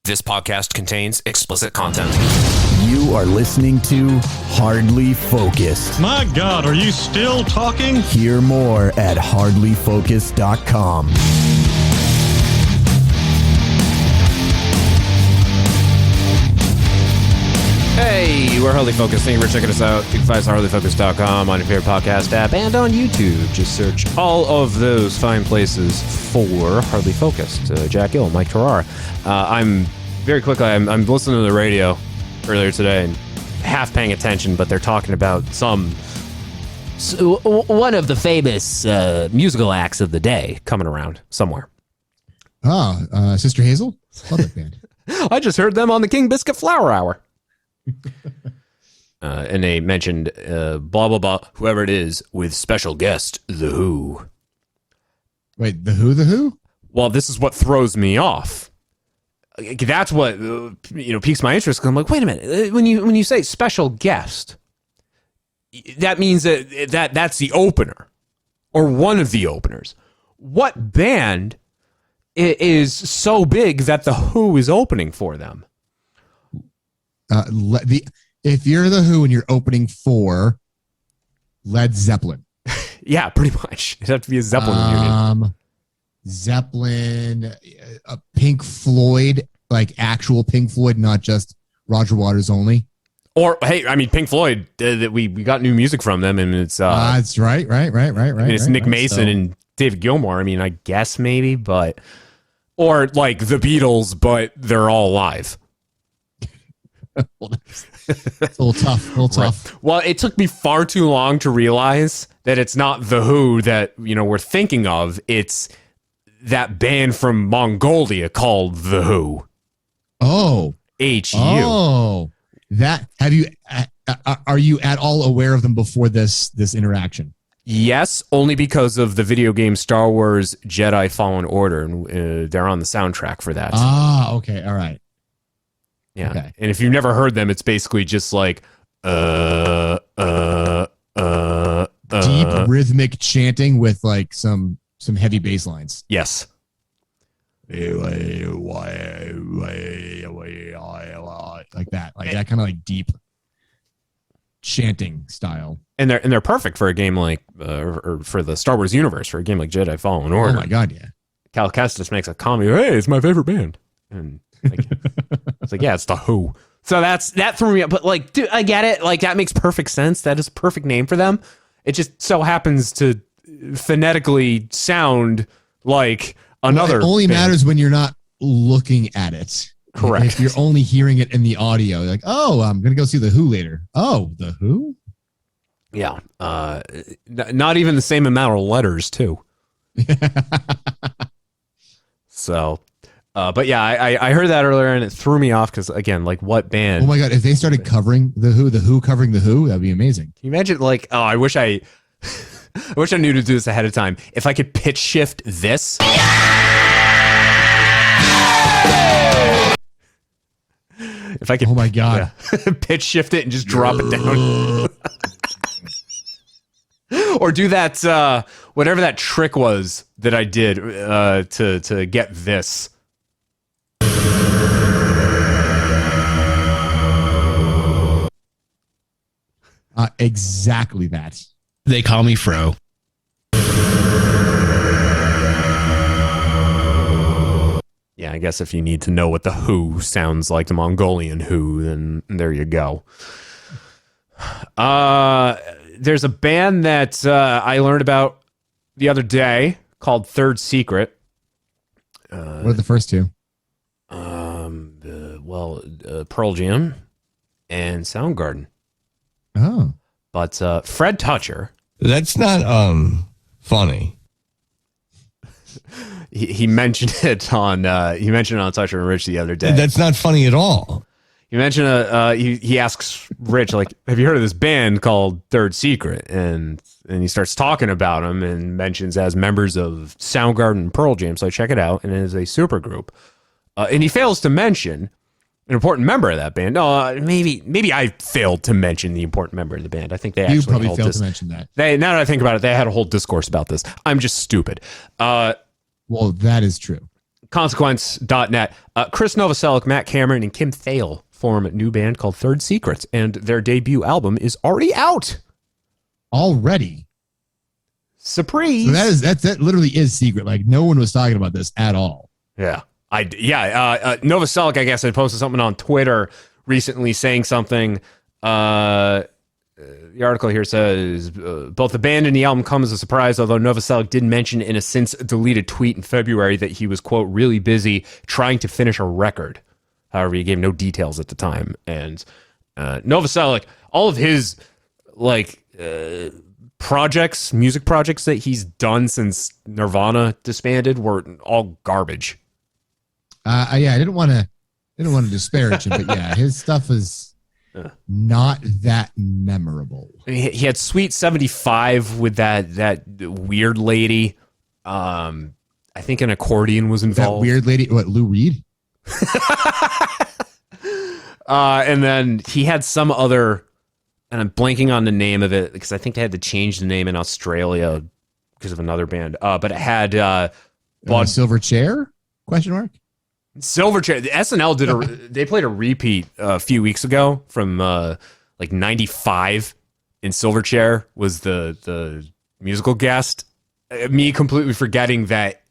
This podcast contains explicit content. You are listening to Hardly Focused. My God, are you still talking? Hear more at hardlyfocused.com. Hey, we're Hardly Focused. Thank you for checking us out. You can find us at hardlyfocused.com on your favorite podcast app and on YouTube. Just search all of those fine places for Hardly Focused. Jack Gill, Mike Terrar. I'm listening to the radio earlier today and half paying attention, but they're talking about one of the famous musical acts of the day coming around somewhere. Sister Hazel? Love that band. I just heard them on the King Biscuit Flower Hour. And they mentioned blah, blah, blah, whoever it is, with special guest, The Who. Wait, The Who? Well, this is what throws me off. That's what piques my interest, because I'm like, wait a minute. When you say special guest, that means that's the opener, or one of the openers. What band is so big that The Who is opening for them? If you're The Who and you're opening for Led Zeppelin. Yeah, pretty much. It'd have to be a Zeppelin unit. Zeppelin, Pink Floyd, like actual Pink Floyd, not just Roger Waters only. Or, hey, I mean, Pink Floyd, we got new music from them, and it's... that's right. I mean, it's Nick Mason and David Gilmour. I mean, I guess maybe, but... Or, like, the Beatles, but they're all live. It's a little tough. Right. Well, it took me far too long to realize that it's not The Who that we're thinking of. It's that band from Mongolia called The Who. Oh, HU. Oh, that have you? Are you at all aware of them before this interaction? Yes, only because of the video game Star Wars Jedi Fallen Order, and they're on the soundtrack for that. Ah, okay, all right. Yeah, okay. And if you've never heard them, it's basically just like deep rhythmic chanting with like some heavy bass lines. Yes. Like that kind of like deep chanting style. And they're perfect for a game like or for the Star Wars universe, for a game like Jedi Fallen Order. Oh my God, yeah. Cal Kestis makes a comment, hey, it's my favorite band. And it's like, yeah, it's The Who. So that threw me up. But like, dude, I get it. Like, that makes perfect sense. That is a perfect name for them. It just so happens to phonetically sound like another. It only band. matters when you're not looking at it. Correct. If you're only hearing it in the audio, you're like, oh, I'm gonna go see The Who later. Oh, The Who? Yeah. Not even the same amount of letters too. So. But yeah, I heard that earlier and it threw me off because, again, like, what band? Oh my God, if they started covering The Who covering The Who, that'd be amazing. Can you imagine, like, oh, I wish I knew to do this ahead of time. If I could pitch shift this. If I could, oh my God, pitch shift it and just drop it down. Or do that, whatever that trick was that I did to get this. Exactly that. They call me Fro. Yeah, I guess if you need to know what The Who sounds like, the Mongolian Who, then there you go. There's a band that I learned about the other day called Third Secret. What are the first two? Pearl Jam and Soundgarden. Oh. But Fred Toucher. That's not funny. He mentioned it on Toucher and Rich the other day. That's not funny at all. He mentioned he asks Rich, like, have you heard of this band called Third Secret? And he starts talking about them and mentions as members of Soundgarden and Pearl Jam. So I check it out, and it is a supergroup. And he fails to mention an important member of that band. No, maybe I failed to mention the important member of the band. I think they actually probably failed to mention that. Now that I think about it, they had a whole discourse about this. I'm just stupid. Well, that is true. Consequence.net. Chris Novoselic, Matt Cameron, and Kim Thale form a new band called Third Secret, and their debut album is already out. Already. Surprise. So that literally is secret. Like no one was talking about this at all. Yeah. Novoselic, I guess, had posted something on Twitter recently saying something. The article here says both the band and the album come as a surprise, although Novoselic did mention in a since deleted tweet in February that he was, quote, really busy trying to finish a record. However, he gave no details at the time. And Novoselic, all of his music projects that he's done since Nirvana disbanded were all garbage. I didn't want to disparage him, but yeah, his stuff is not that memorable. He had Sweet 75 with that weird lady. I think an accordion was involved. That weird lady, what, Lou Reed? And then he had some other, and I'm blanking on the name of it because I think they had to change the name in Australia because of another band. But it had Silver Chair? Question mark. Silverchair. The SNL they played a repeat a few weeks ago from 95, and Silverchair was the musical guest. Me completely forgetting that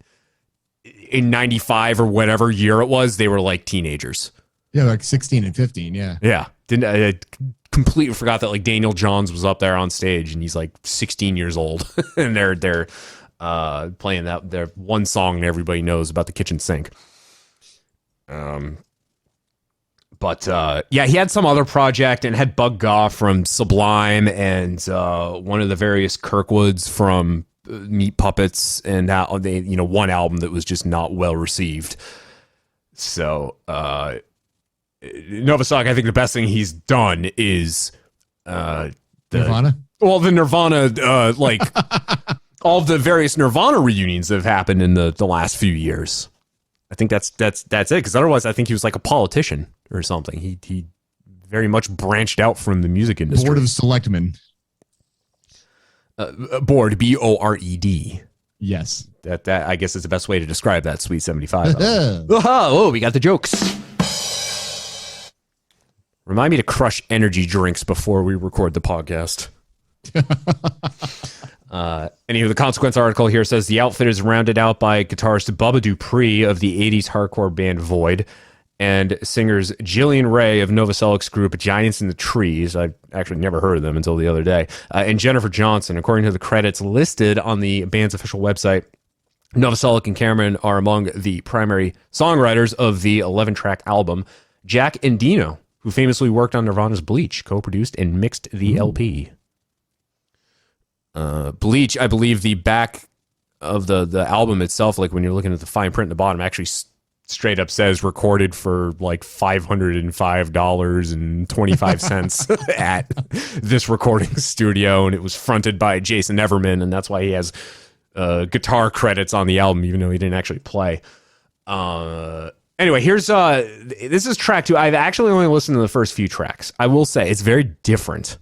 in 95 or whatever year it was, they were like teenagers. Yeah, like 16 and 15. Yeah. Yeah. I completely forgot that Daniel Johns was up there on stage and he's 16 years old and they're playing their one song that everybody knows about the kitchen sink. He had some other project and had Bug Goff from Sublime and one of the various Kirkwoods from Meat Puppets, and one album that was just not well received. So Novoselic, I think the best thing he's done is Nirvana. Well, the Nirvana, all the various Nirvana reunions that have happened in the last few years. I think that's it, because otherwise I think he was like a politician or something. He very much branched out from the music industry. Board of Selectmen. Board, B-O-R-E-D. Yes. That I guess is the best way to describe that Sweet 75. Oh, we got the jokes. Remind me to crush energy drinks before we record the podcast. Anywho, the Consequence article here says the outfit is rounded out by guitarist Bubba Dupree of the 80s hardcore band Void and singers Jillian Ray of Novoselic's group Giants in the Trees. I actually never heard of them until the other day. And Jennifer Johnson. According to the credits listed on the band's official website, Novoselic and Cameron are among the primary songwriters of the 11-track album. Jack Endino, who famously worked on Nirvana's Bleach, co-produced and mixed the LP. Bleach, I believe the back of the album itself, when you're looking at the fine print at the bottom, actually straight up says recorded for $505.25 at this recording studio, and it was fronted by Jason Everman, and that's why he has guitar credits on the album, even though he didn't actually play. Anyway, here's this is track 2. I've actually only listened to the first few tracks. I will say it's very different.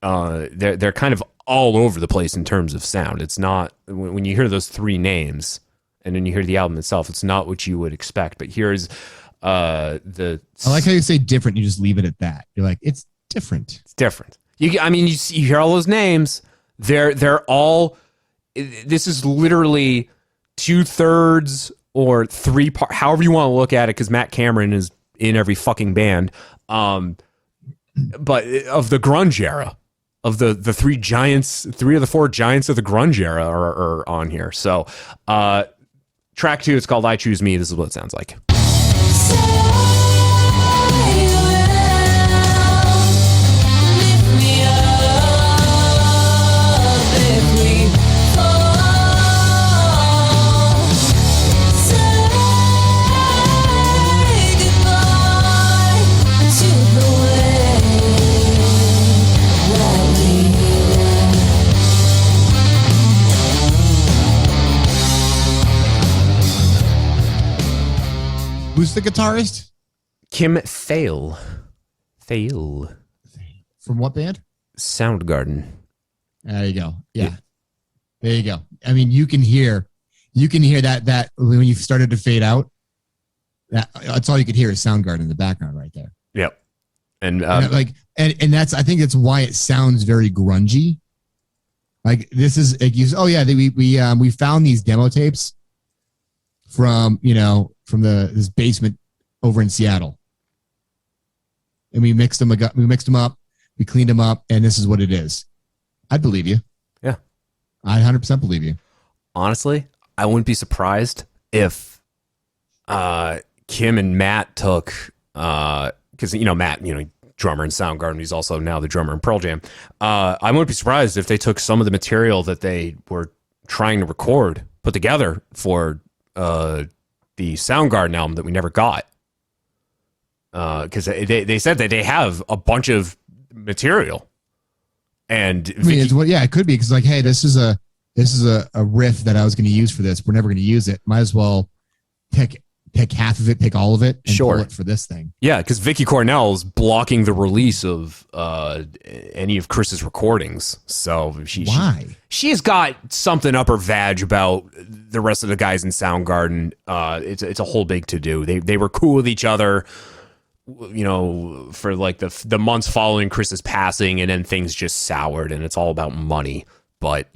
They're kind of all over the place in terms of sound. It's not, when you hear those 3 names and then you hear the album itself, it's not what you would expect. But here's I like how you say different. You just leave it at that. You're like, it's different. It's different. You hear all those names. They're all. This is literally 2/3 or 3 part, however you want to look at it, because Matt Cameron is in every fucking band. But of the grunge era. Of the 3 giants, 3 of the 4 giants of the grunge era are on here. So, track 2, it's called I Choose Me. This is what it sounds like. Who's the guitarist? Kim Thale. Thale. From what band? Soundgarden. There you go. Yeah. There you go. I mean, you can hear you can hear that when you started to fade out. That's all you could hear is Soundgarden in the background right there. Yep. And and that's, I think that's why it sounds very grungy. Like this is like we found these demo tapes from this basement over in Seattle, and we mixed them up, we cleaned them up, and this is what it is. I'd believe you. Yeah, I 100% believe you. Honestly, I wouldn't be surprised if Kim and Matt took because Matt, drummer in Soundgarden, he's also now the drummer in Pearl Jam. I wouldn't be surprised if they took some of the material that they were trying to record, put together for the Soundgarden album that we never got. Because they said that they have a bunch of material, and it could be because like, hey, this is a riff that I was going to use for this. We're never going to use it. Might as well pick half of it, pick all of it, and pull it for this thing. Yeah, because Vicky Cornell's blocking the release of any of Chris's recordings. So why? She's got something up her vag about the rest of the guys in Soundgarden. It's a whole big to do. They were cool with each other, for like the months following Chris's passing, and then things just soured, and it's all about money. But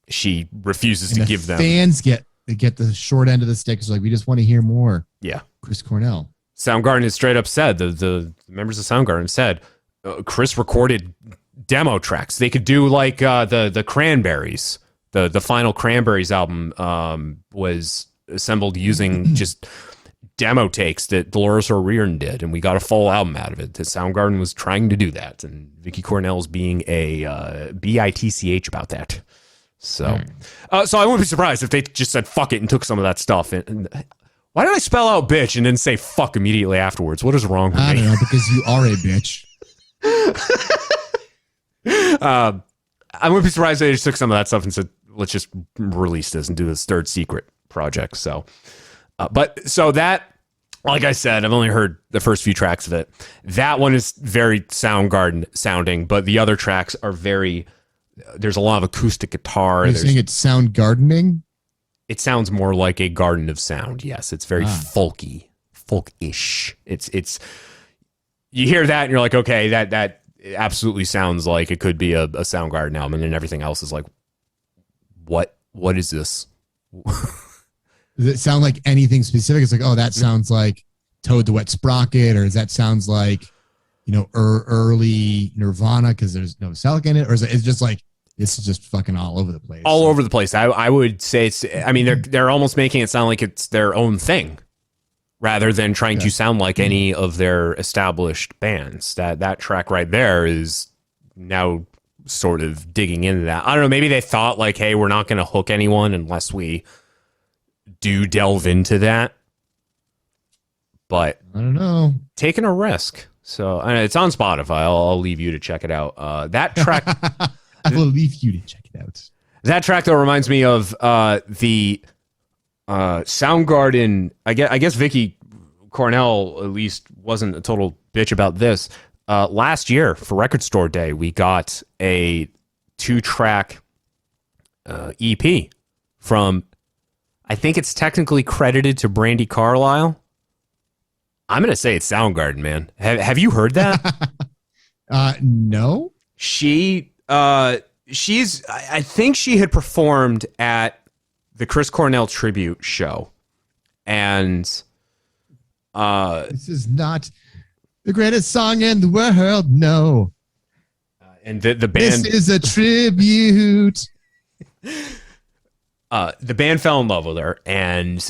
she refuses to give them. Fans get the short end of the stick. It's like, we just want to hear more. Yeah, Chris Cornell. Soundgarden has straight up said, the members of Soundgarden said, Chris recorded demo tracks. They could do like the Cranberries. The final Cranberries album was assembled using just demo takes that Dolores O'Riordan did, and we got a full album out of it. The Soundgarden was trying to do that, and Vicky Cornell's being a bitch about that. So so I wouldn't be surprised if they just said fuck it and took some of that stuff. And why did I spell out bitch and then say fuck immediately afterwards? What is wrong with me? I don't know, because you are a bitch. I wouldn't be surprised if they just took some of that stuff and said, let's just release this and do this third secret project. So, so that, like I said, I've only heard the first few tracks of it. That one is very Soundgarden sounding, but the other tracks are there's a lot of acoustic guitar. You're saying it's Soundgardening? It sounds more like a garden of sound. Yes, it's very folkish. It's you hear that and you're like, okay, that absolutely sounds like it could be a Soundgarden album, and then everything else is like, what is this? Does it sound like anything specific? It's like, oh, that sounds like Toad the Wet Sprocket, or does that sounds like early Nirvana because there's no Metallica in it, or is it just like, this is just fucking all over the place? All over the place. I would say it's. I mean, they're almost making it sound like it's their own thing, rather than trying to sound like any of their established bands. That track right there is now sort of digging into that. I don't know. Maybe they thought like, hey, we're not going to hook anyone unless we do delve into that. But I don't know. Taking a risk. So it's on Spotify. I'll leave you to check it out. That track. I will leave you to check it out. That track though reminds me of the Soundgarden. I guess Vicky Cornell at least wasn't a total bitch about this. Last year for Record Store Day, we got a 2-track EP from. I think it's technically credited to Brandi Carlile. I'm gonna say it's Soundgarden, man. Have you heard that? No. She's. I think she had performed at the Chris Cornell tribute show, and this is not the greatest song in the world. No. And the band. This is a tribute. The band fell in love with her, and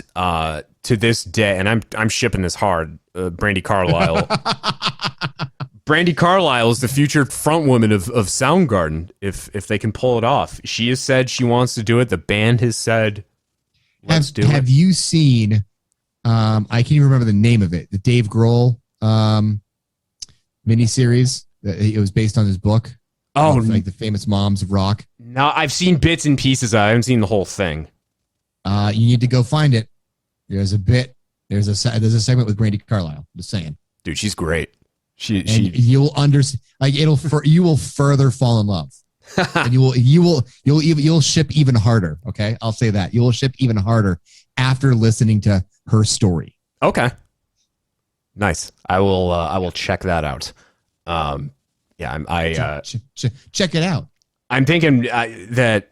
to this day, and I'm shipping this hard. Brandi Carlile. Brandi Carlile is the future frontwoman of Soundgarden. If they can pull it off, she has said she wants to do it. The band has said, "Let's do it." Have you seen? I can't even remember the name of it. The Dave Grohl miniseries. It was based on his book. Oh, like the famous moms of rock. No, I've seen bits and pieces. I haven't seen the whole thing. You need to go find it. There's a bit. There's a segment with Brandi Carlile. Just saying, dude, she's great. She you'll understand. Like you will further fall in love. and you'll ship even harder. Okay, I'll say that you will ship even harder after listening to her story. Okay, nice. I will check that out. Check it out. I'm thinking that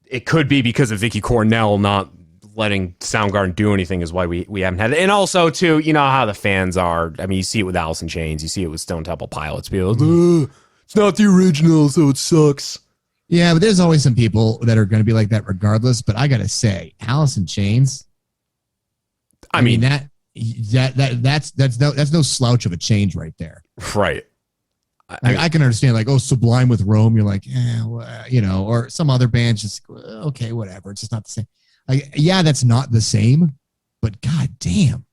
it could be because of Vicky Cornell not letting Soundgarden do anything is why we haven't had it. And also, too, you know how the fans are. I mean, you see it with Alice in Chains. You see it with Stone Temple Pilots. People, it's not the original, so it sucks. Yeah, but there's always some people that are going to be like that regardless. But I got to say, Alice in Chains, I mean that's no slouch of a change right there. Right. I can understand, like, Sublime with Rome. You're like, or some other bands just okay, whatever. It's just not the same. Like, yeah, that's not the same, but god damn,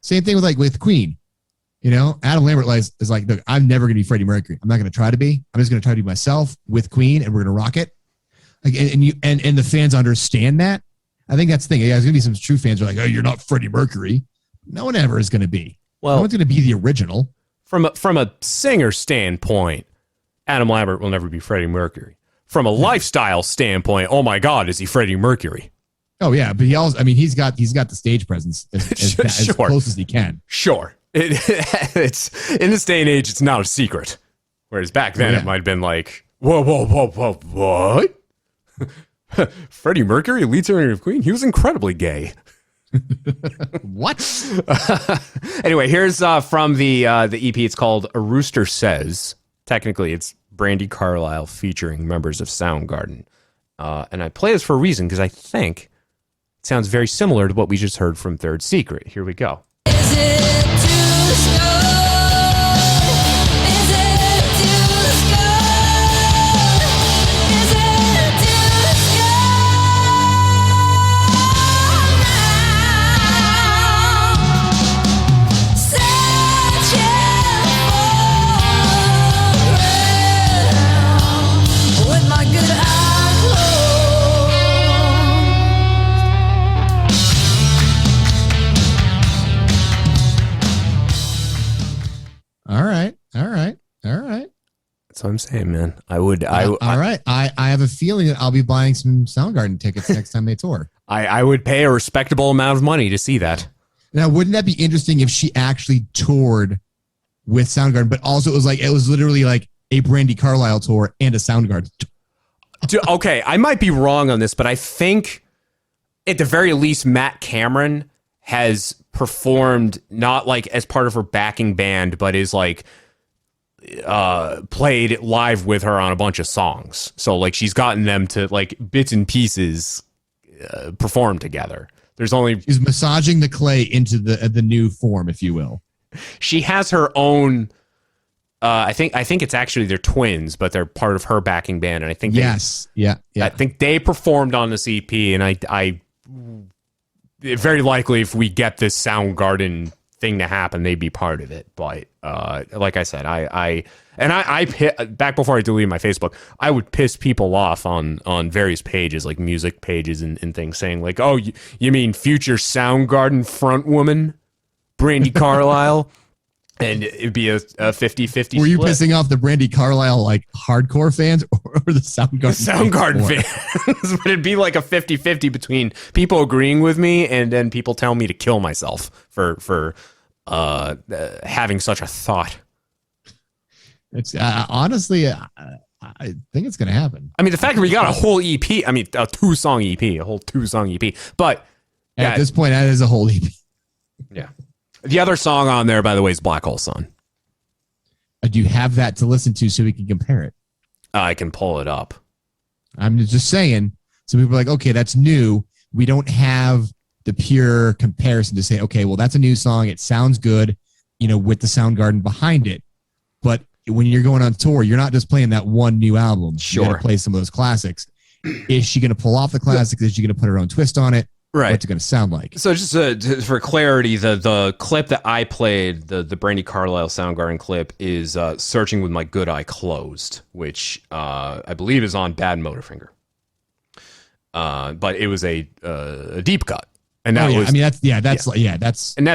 same thing with Queen. Adam Lambert is like, look, I'm never gonna be Freddie Mercury. I'm not gonna try to be. I'm just gonna try to be myself with Queen, and we're gonna rock it. Like, and the fans understand that. I think that's the thing. Yeah, there's gonna be some true fans who are like, oh, you're not Freddie Mercury. No one ever is gonna be. Well, no one's gonna be the original. From a singer standpoint, Adam Lambert will never be Freddie Mercury. From a lifestyle standpoint, oh my God, is he Freddie Mercury? Oh yeah, but he's got the stage presence as close as he can. Sure, it's in this day and age, it's not a secret. Whereas back then, it might have been like, whoa, what? Freddie Mercury, lead singer of Queen, he was incredibly gay. What? Anyway, here's from the EP. It's called A Rooster Says. Technically, it's Brandi Carlile featuring members of Soundgarden. And I play this for a reason because I think it sounds very similar to what we just heard from Third Secret. Here we go. Is it too slow? Is it too slow? Is it too slow? Searching for with my good eye closed. All right. That's what I'm saying, man. All right. I have a feeling that I'll be buying some Soundgarden tickets next time they tour. I would pay a respectable amount of money to see that. Now, wouldn't that be interesting if she actually toured with Soundgarden, but also it was literally like a Brandi Carlile tour and a Soundgarden tour? Okay, I might be wrong on this, but I think at the very least, Matt Cameron has performed not like as part of her backing band, but is like played live with her on a bunch of songs. So like she's gotten them to like bits and pieces perform together. She's massaging the clay into the new form, if you will. She has her own. I think it's actually they're twins, but they're part of her backing band, and I think I think they performed on this EP, and I very likely if we get this Soundgarden thing to happen, they'd be part of it. But like I said, I back before I deleted my Facebook, I would piss people off on various pages, like music pages and things, saying like, oh, you mean future Soundgarden frontwoman Brandi Carlile? And it'd be a 50-50 Were you split. pissing off the Brandi Carlile like hardcore fans or the Soundgarden fans? But it'd be like a 50-50 between people agreeing with me and then people telling me to kill myself for having such a thought. It's honestly, I think it's going to happen. I mean, the fact that we got a whole EP, I mean, a whole 2-song EP, but at this point, that is a whole EP. Yeah. The other song on there, by the way, is Black Hole Sun. Do you have that to listen to so we can compare it? I can pull it up. I'm just saying. So people are like, okay, that's new. We don't have the pure comparison to say, okay, well, that's a new song. It sounds good, with the Soundgarden behind it. But when you're going on tour, you're not just playing that one new album. Sure. You're going to play some of those classics. Is she going to pull off the classics? Is she going to put her own twist on it? Right. What's it going to sound like? So just for clarity, the clip that I played, the Brandi Carlile Soundgarden clip, is Searching with My Good Eye Closed, which I believe is on Bad Motorfinger. But it was a deep cut. And that was, I mean, that's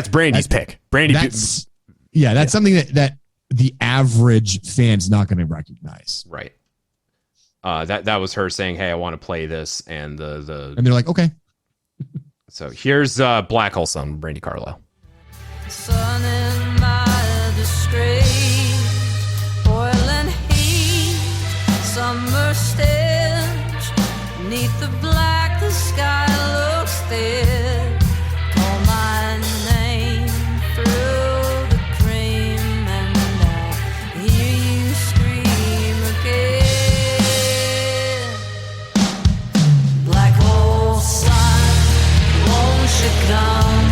Brandi's pick. That's something that the average fan's not going to recognize. Right. That was her saying, "Hey, I want to play this," and the And they're like, okay. So here's Black Hole Sun, Brandi Carlile. Sun in my disgrace, boiling heat, summer stench, neath the black, the sky looks thin. Call my name through the cream, and I hear you scream again. Black hole sun, won't you come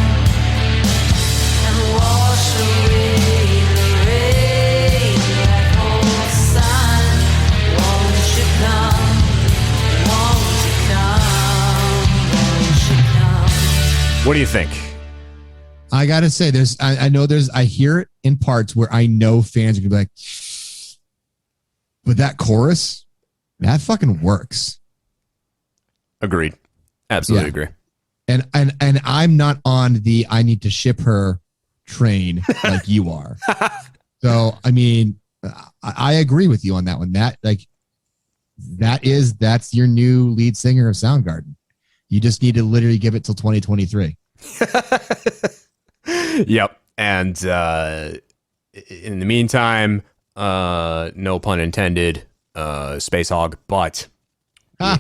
and wash away the rain? Black hole sun, won't you come? Won't you come? Won't you come? What do you think? I got to say, I hear it in parts where I know fans are going to be like, but that chorus, that fucking works. Agreed. Absolutely Yeah. agree. And I'm not on the I need to ship her train like you are. So I mean, I agree with you on that one. That's your new lead singer of Soundgarden. You just need to literally give it till 2023. Yep. And in the meantime, no pun intended, Space Hog, but well,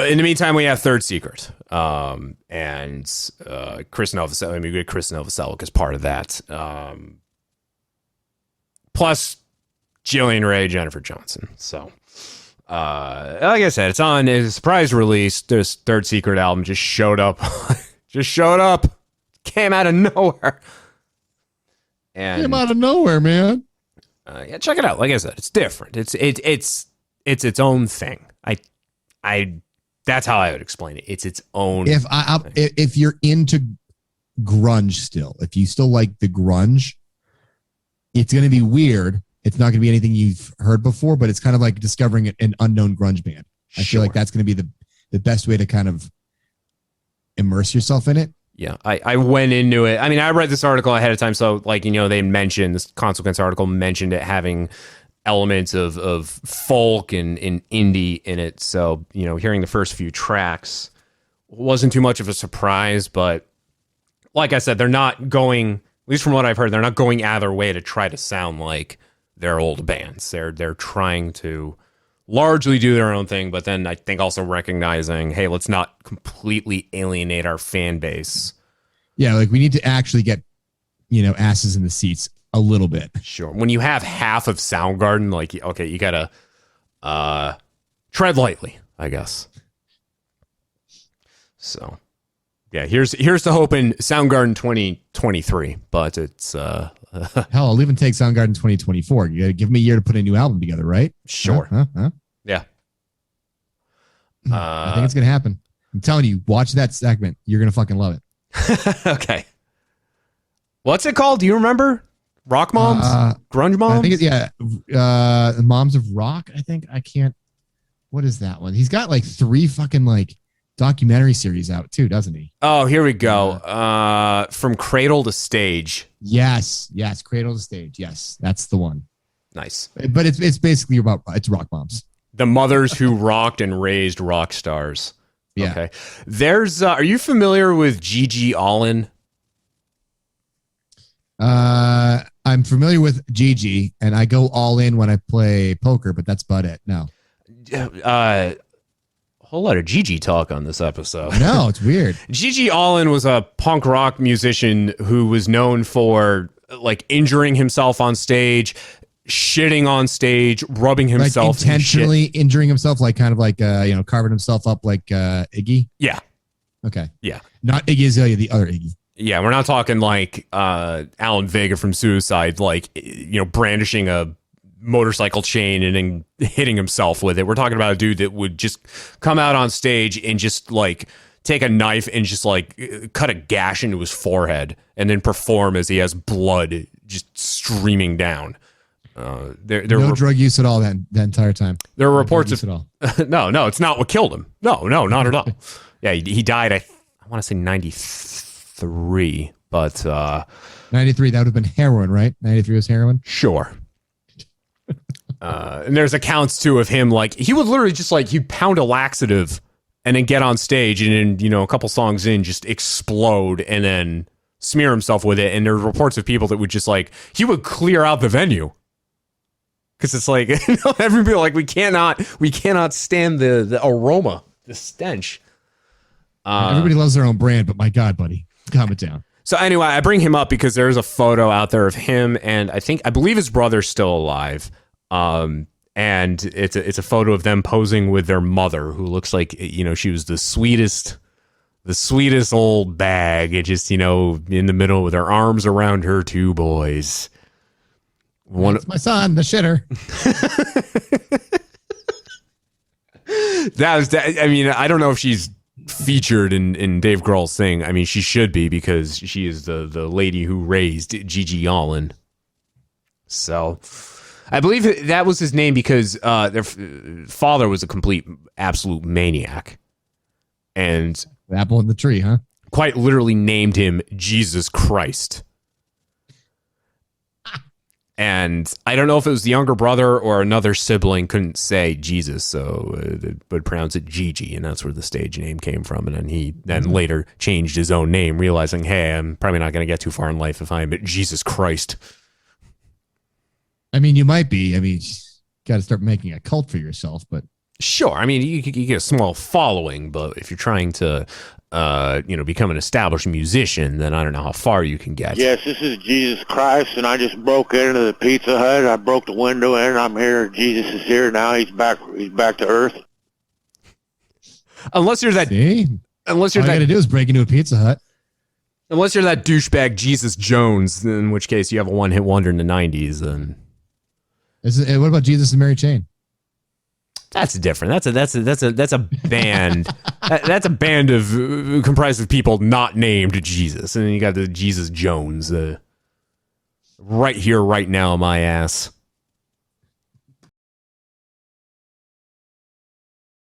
in the meantime, we have Third Secret, and Chris Novoselic. I mean, we get Chris Novoselic as part of that. Plus, Jillian Ray, Jennifer Johnson. So, like I said, it's on a surprise release. This Third Secret album just showed up. Came out of nowhere. And Came out of nowhere, man. yeah, check it out. Like I said, it's different. It's its own thing. That's how I would explain it. It's its own. If you're into grunge still, if you still like the grunge, it's going to be weird. It's not going to be anything you've heard before, but it's kind of like discovering an unknown grunge band. I feel like that's going to be the best way to kind of immerse yourself in it. Yeah, I went into it. I mean, I read this article ahead of time, so like, you know, they mentioned this Consequence article mentioned it having elements of folk and indie in it. So, you know, hearing the first few tracks wasn't too much of a surprise, but like I said, they're not going, at least from what I've heard, they're not going out of their way to try to sound like their old bands. They're trying to largely do their own thing, but then I think also recognizing, hey, let's not completely alienate our fan base. Yeah, like we need to actually get, you know, asses in the seats a little bit. Sure. When you have half of Soundgarden, like, okay, you gotta tread lightly, I guess. So, yeah, here's the hope in Soundgarden 2023, but it's Hell, I'll even take Soundgarden 2024. You got to give them a year to put a new album together, right? sure. Huh? Yeah. I think it's gonna happen. I'm telling you, watch that segment. You're gonna fucking love it. Okay. What's it called? Do you remember? Rock Moms? Grunge Moms? I think Moms of Rock. I think I can't. What is that one? He's got like 3 fucking like documentary series out too, doesn't he? Oh, here we go. From Cradle to Stage. Yes, Cradle to Stage. Yes, that's the one. Nice. But it's basically about it's rock moms. The mothers who rocked and raised rock stars. Yeah. Okay. There's are you familiar with GG Allin? I'm familiar with GG, and I go all in when I play poker, but that's about it. No. A whole lot of GG talk on this episode. No, it's weird. GG Allin was a punk rock musician who was known for like injuring himself on stage, shitting on stage, rubbing Like himself in intentionally shit. injuring himself, like kind of like carving himself up like Iggy. Yeah. Okay. Yeah. Not Iggy Azalea, the other Iggy. Yeah, we're not talking like Alan Vega from Suicide, like, brandishing a motorcycle chain and then hitting himself with it. We're talking about a dude that would just come out on stage and just like take a knife and just like cut a gash into his forehead and then perform as he has blood just streaming down. No drug use at all the entire time. There are reports of of at all. no, it's not what killed him. No, not at all. Yeah, he died. I want to say 93, But 93, that would have been heroin, right? 93 was heroin. sure. And there's accounts too of him like he would literally just like he'd pound a laxative and then get on stage and then a couple songs in just explode and then smear himself with it. And there are reports of people that would just like he would clear out the venue because it's like everybody like we cannot stand the aroma, the stench. Everybody loves their own brand, but my God, buddy, calm it down. So anyway, I bring him up because there's a photo out there of him and I believe his brother's still alive. And it's a photo of them posing with their mother, who looks like she was the sweetest old bag. It just in the middle with her arms around her two boys. It's my son, the shitter. I don't know if she's featured in Dave Grohl's thing. I mean, she should be because she is the lady who raised GG Allin. So I believe that was his name because their father was a complete, absolute maniac. And Apple in the tree, huh? Quite literally named him Jesus Christ. And I don't know if it was the younger brother or another sibling couldn't say Jesus, so they would pronounce it Gigi, and that's where the stage name came from. And then he later changed his own name, realizing, hey, I'm probably not going to get too far in life if I'm Jesus Christ. I mean, you might be. I mean, you got to start making a cult for yourself, but sure. I mean, you get a small following, but if you're trying to, become an established musician, then I don't know how far you can get. Yes, this is Jesus Christ, and I just broke into the Pizza Hut. I broke the window in. I'm here. Jesus is here now. He's back. He's back to earth. Unless you're that. See? Unless you're all that. you got to do is break into a Pizza Hut. Unless you're that douchebag Jesus Jones, in which case you have a one-hit wonder in the '90s, then. What about Jesus and Mary Chain? That's different. That's a band. That's a band of comprised of people not named Jesus, and then you got the Jesus Jones, right here, right now, my ass.